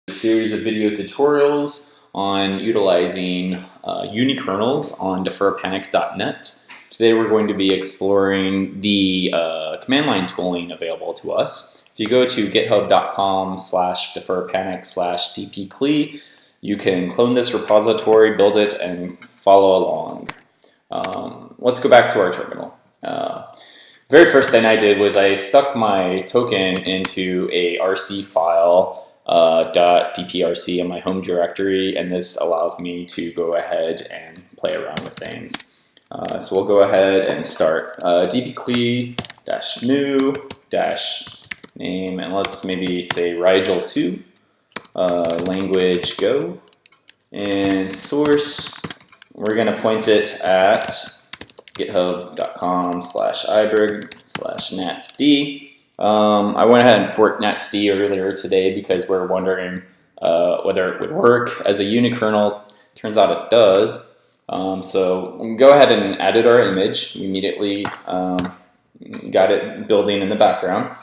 A series of video tutorials on utilizing unikernels on deferpanic.net. Today we're going to be exploring the command line tooling available to us. If you go to github.com/deferpanic/dpcli, you can clone this repository, build it, and follow along. Let's go back to our terminal. Very first thing I did was I stuck my token into a RC file .dprc in my home directory, and this allows me to go ahead and play around with things. So we'll go ahead and start dpcli-new-name, and let's maybe say Rigel2, language Go, and source, we're going to point it at github.com/ibrig/natsd. I went ahead and forked natsd earlier today because we're wondering whether it would work as a unikernel. Turns out it does. So we can go ahead and edit our image. We immediately got it building in the background.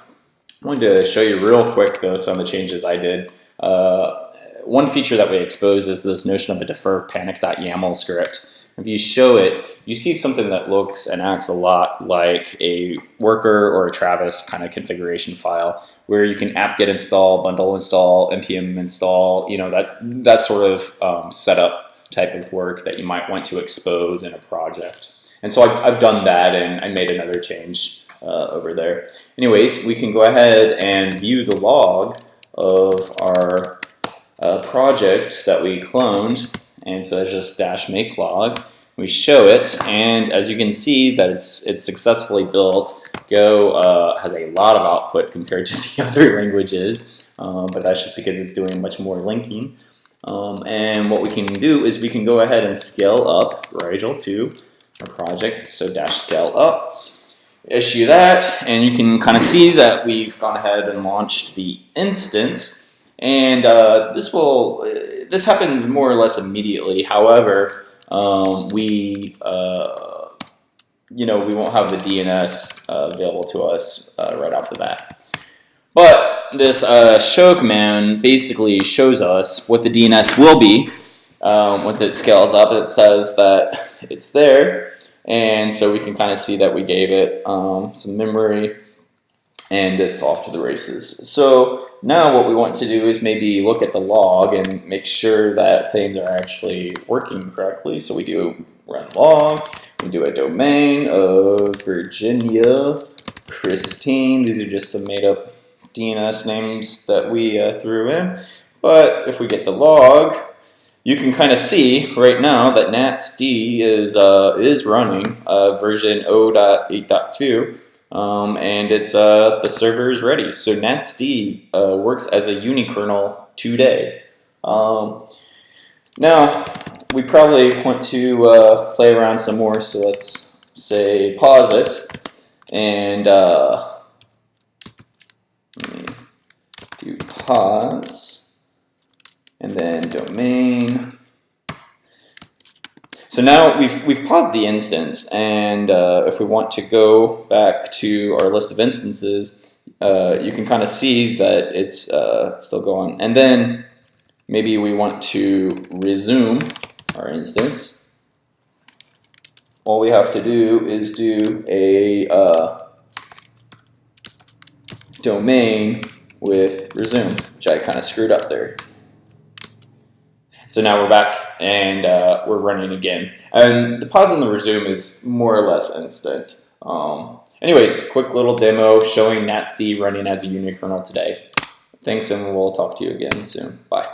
I wanted to show you real quick though some of the changes I did. One feature that we exposed is this notion of a deferpanic.yaml script. If you show it, you see something that looks and acts a lot like a worker or a Travis kind of configuration file, where you can apt-get install, bundle install, npm install, you know, that sort of setup type of work that you might want to expose in a project. And so I've done that, and I made another change over there. Anyways, we can go ahead and view the log of our project that we cloned. And so it's just -make log. We show it, and as you can see that it's successfully built. Go has a lot of output compared to the other languages, but that's just because it's doing much more linking. And what we can do is we can go ahead and scale up Rigel2, our project, so -scale up. Issue that, and you can kind of see that we've gone ahead and launched the instance, and this happens more or less immediately. However, we won't have the DNS available to us right off the bat. But this show command basically shows us what the DNS will be once it scales up. It says that it's there, and so we can kind of see that we gave it some memory, and it's off to the races. So now what we want to do is maybe look at the log and make sure that things are actually working correctly. So we do run log, we do a domain of Virginia, Christine. These are just some made up DNS names that we threw in. But if we get the log, you can kind of see right now that natsd is running version 0.8.2. And it's the server is ready. So natsd works as a unikernel today. Now we probably want to play around some more. So let's say pause it and do pause and then domain. So now we've paused the instance, and if we want to go back to our list of instances, you can kind of see that it's still going. And then maybe we want to resume our instance. All we have to do is do a domain with resume, which I kind of screwed up there. So now we're back, and we're running again. And the pause and the resume is more or less instant. Anyways, quick little demo showing natsd running as a unikernel today. Thanks, and we'll talk to you again soon. Bye.